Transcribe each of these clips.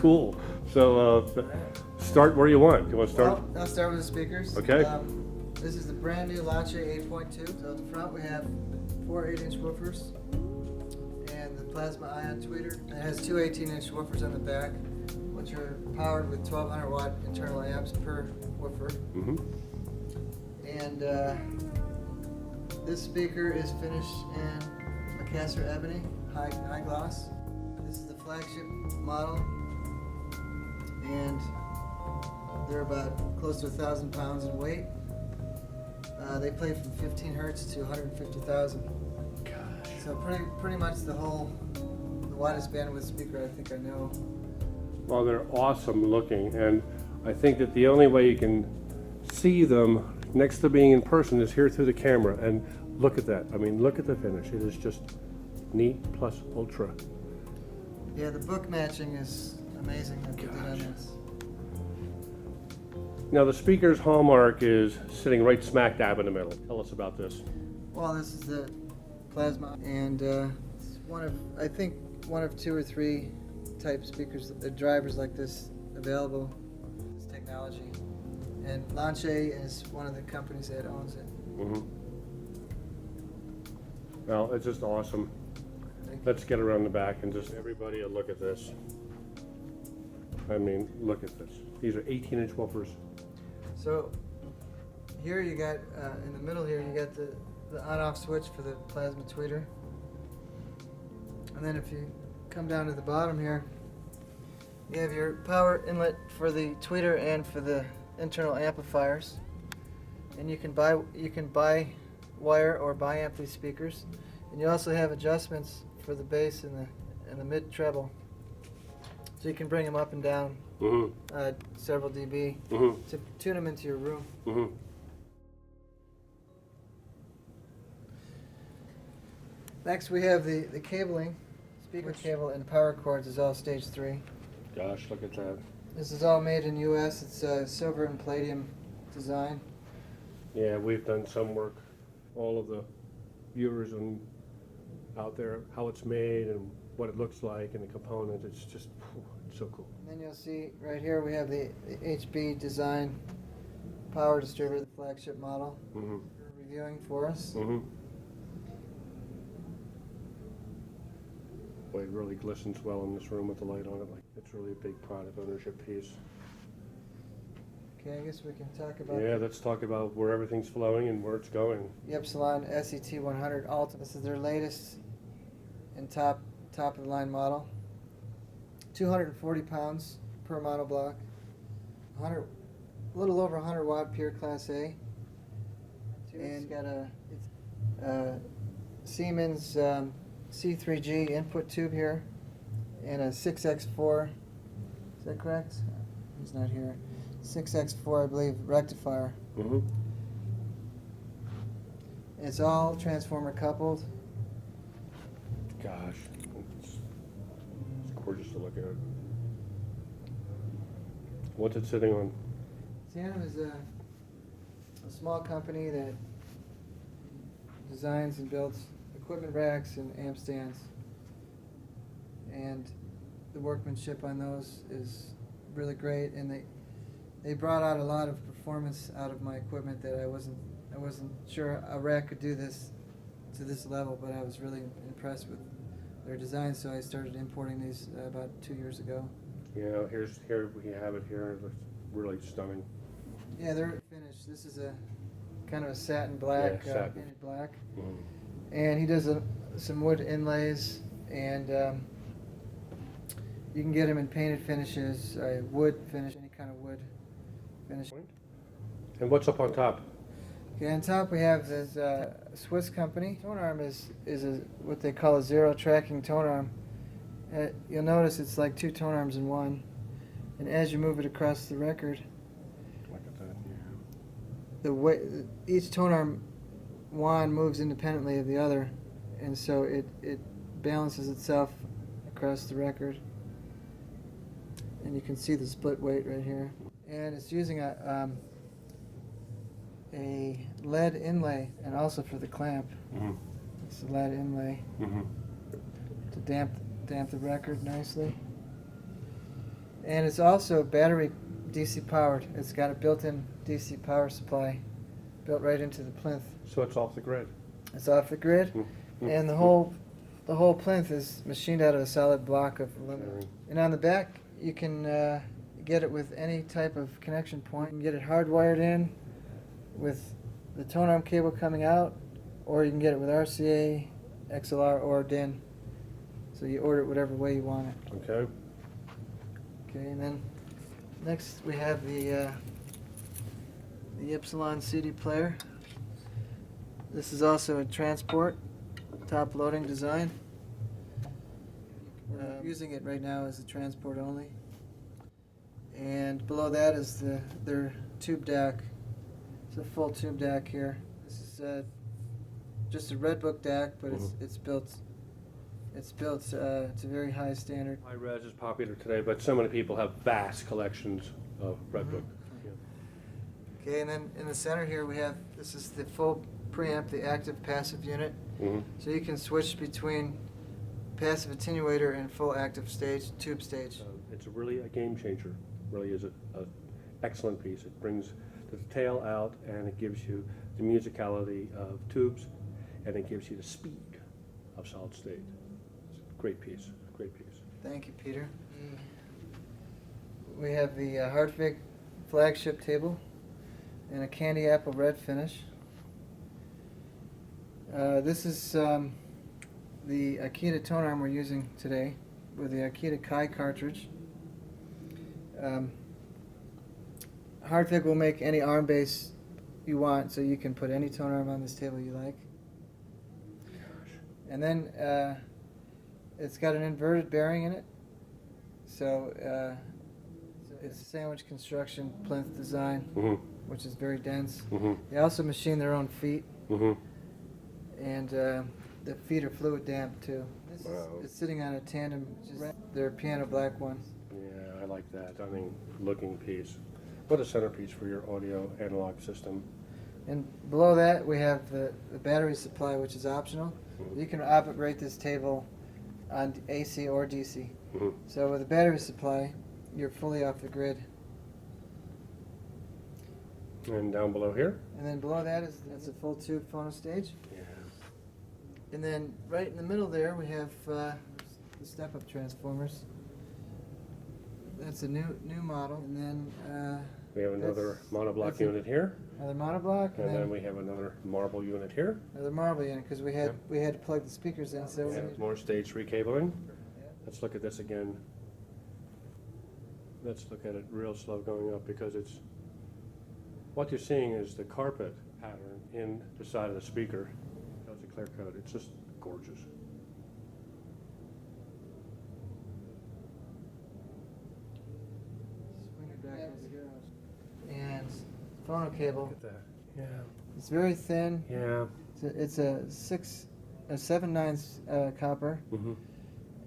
cool. So start where you want. You want to start? Well, I'll start with the speakers. Okay. This is the brand new Lansche 8.2. So at the front we have 4 8-inch woofers and the plasma ion tweeter. It has 2 18-inch woofers on the back, which are powered with 1200 watt internal amps per woofer. Mm-hmm. And this speaker is finished in Macassar ebony, high gloss. This is the flagship model, and they're about close to 1,000 pounds in weight. They play from 15 hertz to 150,000. Gosh. So pretty much the widest bandwidth speaker I think I know. Well, they're awesome looking, and I think that the only way you can see them next to being in person is here through the camera. And look at that. I mean, look at the finish. It is just neat plus ultra. Yeah, the book matching is amazing that they did on this. Now, the speaker's hallmark is sitting right smack dab in the middle. Tell us about this. Well, this is the plasma, and it's one of 2 or 3 type speakers, drivers like this available. This technology, and Lansche is one of the companies that owns it. Mm-hmm. Well, it's just awesome. Let's get around the back and just everybody a look at this. I mean, look at this. These are 18-inch woofers. So here you got, in the middle here, you got the on-off switch for the plasma tweeter. And then if you come down to the bottom here, you have your power inlet for the tweeter and for the internal amplifiers. And you can buy wire or biamp these speakers. And you also have adjustments for the bass and the mid treble. So you can bring them up and down. Mm-hmm. Several dB to tune them into your room. Mm-hmm. Next we have the cabling. Speaker cable and power cords is all stage 3. Gosh, look at that. This is all made in US. It's silver and palladium design. Yeah, we've done some work. All of the viewers and out there, how it's made and what it looks like and the components. It's just it's so cool. And then you'll see right here we have the HB design power distributor, the flagship model. Mm-hmm. Reviewing for us. Mm-hmm. Boy, it really glistens well in this room with the light on it. Like it's really a big product ownership piece. Okay, I guess we can talk about. Yeah, let's talk about where everything's flowing and where it's going. Ypsilon SET 100 Ultra. This is their latest and top of the line model. 240 pounds per monoblock. A little over 100 watt pure class A. And got a Siemens C3G input tube here and a 6x4. Is that correct? He's not here. 6x4, I believe, rectifier. Mm-hmm. It's all transformer coupled. Gosh, it's gorgeous to look at. What's it sitting on? Tandem is a small company that designs and builds equipment racks and amp stands. And the workmanship on those is really great, and they brought out a lot of performance out of my equipment that I wasn't sure a rack could do this to this level, but I was really impressed with their design, so I started importing these about 2 years ago. Yeah, here we have it here. It looks really stunning. Yeah, they're finished. This is a kind of a satin black, Yeah, satin. painted black. Mm. And he does some wood inlays, and you can get him in painted finishes, wood finish, any kind of wood finish. And what's up on top? Okay, on top we have this Swiss company. Tone arm is what they call a zero tracking tone arm. You'll notice it's like 2 tone arms in one, and as you move it across the record, Look at that, yeah. the way each tone arm wand moves independently of the other, and so it balances itself across the record. And you can see the split weight right here. And it's using a lead inlay, and also for the clamp. Mm-hmm. It's a lead inlay to damp the record nicely. And it's also battery DC powered. It's got a built-in DC power supply built right into the plinth. So it's off the grid. It's off the grid, and the whole plinth is machined out of a solid block of aluminum. And on the back, you can get it with any type of connection point. You can get it hardwired in with the tone arm cable coming out, or you can get it with RCA, XLR, or DIN. So you order it whatever way you want it. Okay. Okay, and then next we have the Ypsilon CD player. This is also a transport, top loading design. Using it right now as a transport only. And below that is their tube DAC. It's a full tube DAC here. This is just a Redbook DAC, but it's built to a very high standard. High res is popular today, but so many people have vast collections of Redbook. Okay, and then in the center here we have, this is the full preamp, the active passive unit. So you can switch between passive attenuator and full active stage, tube stage. It's really a game changer. Really is an excellent piece. It brings the tail out and it gives you the musicality of tubes and it gives you the speed of solid state. It's a great piece, great piece. Thank you, Peter. We have the Hartvig flagship table in a candy apple red finish. This is the Akita tone arm we're using today with the Akita Kai cartridge. Hartvig will make any arm base you want, so you can put any tone arm on this table you like. And then it's got an inverted bearing in it, so it's a sandwich construction plinth design, which is very dense. They also machine their own feet, and the feet are fluid damp too. It's sitting on a Tandem, their piano black one. Yeah, I like that. I mean, looking piece. What a centerpiece for your audio analog system. And below that we have the battery supply, which is optional. You can operate this table on AC or DC. So with the battery supply, you're fully off the grid. And down below here? And then below that that's a full tube phono stage. Yeah. And then right in the middle there we have the step-up transformers. That's a new model. And then We have another monoblock unit here. Another monoblock. And then we have another marble unit here. Another marble unit, because we had to plug the speakers in. So And more stage 3 cabling. Let's look at this again. Let's look at it real slow going up, because it's what you're seeing is the carpet pattern in the side of the speaker. That's a clear coat. It's just gorgeous. swing it back over here. And phono cable. Look at that. Yeah. It's very thin. Yeah. It's a 7/9 copper,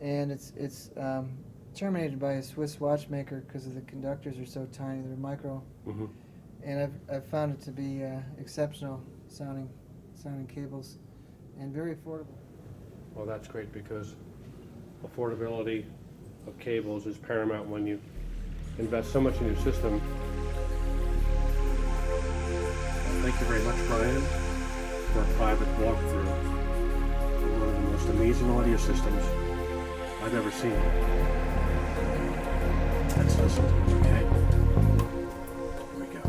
and it's terminated by a Swiss watchmaker because the conductors are so tiny. They're micro, and I've found it to be exceptional sounding cables, and very affordable. Well, that's great, because affordability of cables is paramount when you invest so much in your system. Thank you very much, Brian, for a private walkthrough of one of the most amazing audio systems I've ever seen. Let's listen to it, okay? Here we go.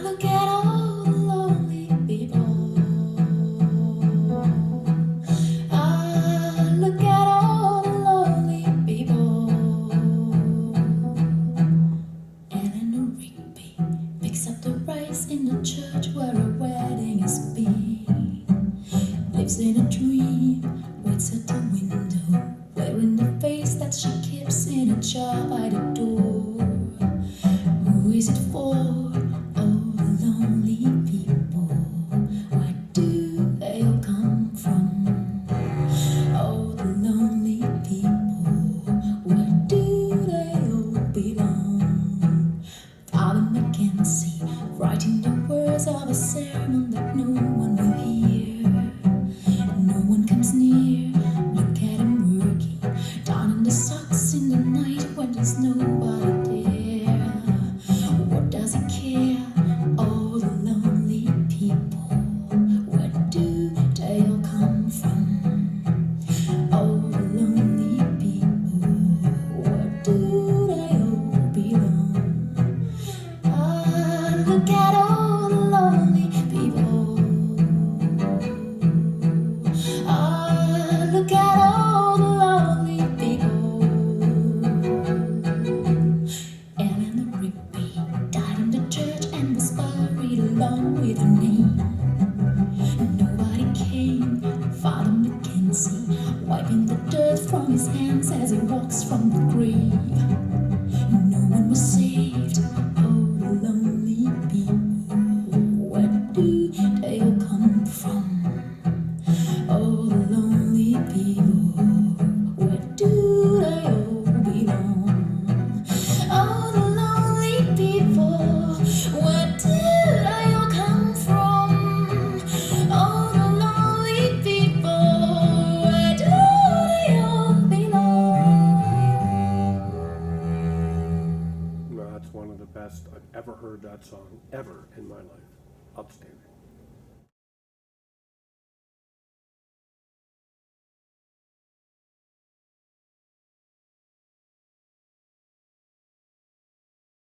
Look at all the lonely people. Look at all the lonely people. nobody there. What does he care? All the lonely people. Where do they all come from? All the lonely people. Where do they all belong? Ah, look at all the lonely people. Ah, look at all the lonely people. Ellen the Rigby died in the church and was buried along with her name. Nobody came. Father Mackenzie wiping the dirt from his hands as he walks from the grave. No one was saved. Oh, the lonely people. Where do they all come from? Oh, the lonely people. Where do they all belong? Oh, the lonely people. Where do they all come from? Oh, the lonely people. Where do they all belong? No, that's one of the best I've ever heard that song, ever in my life. Outstanding.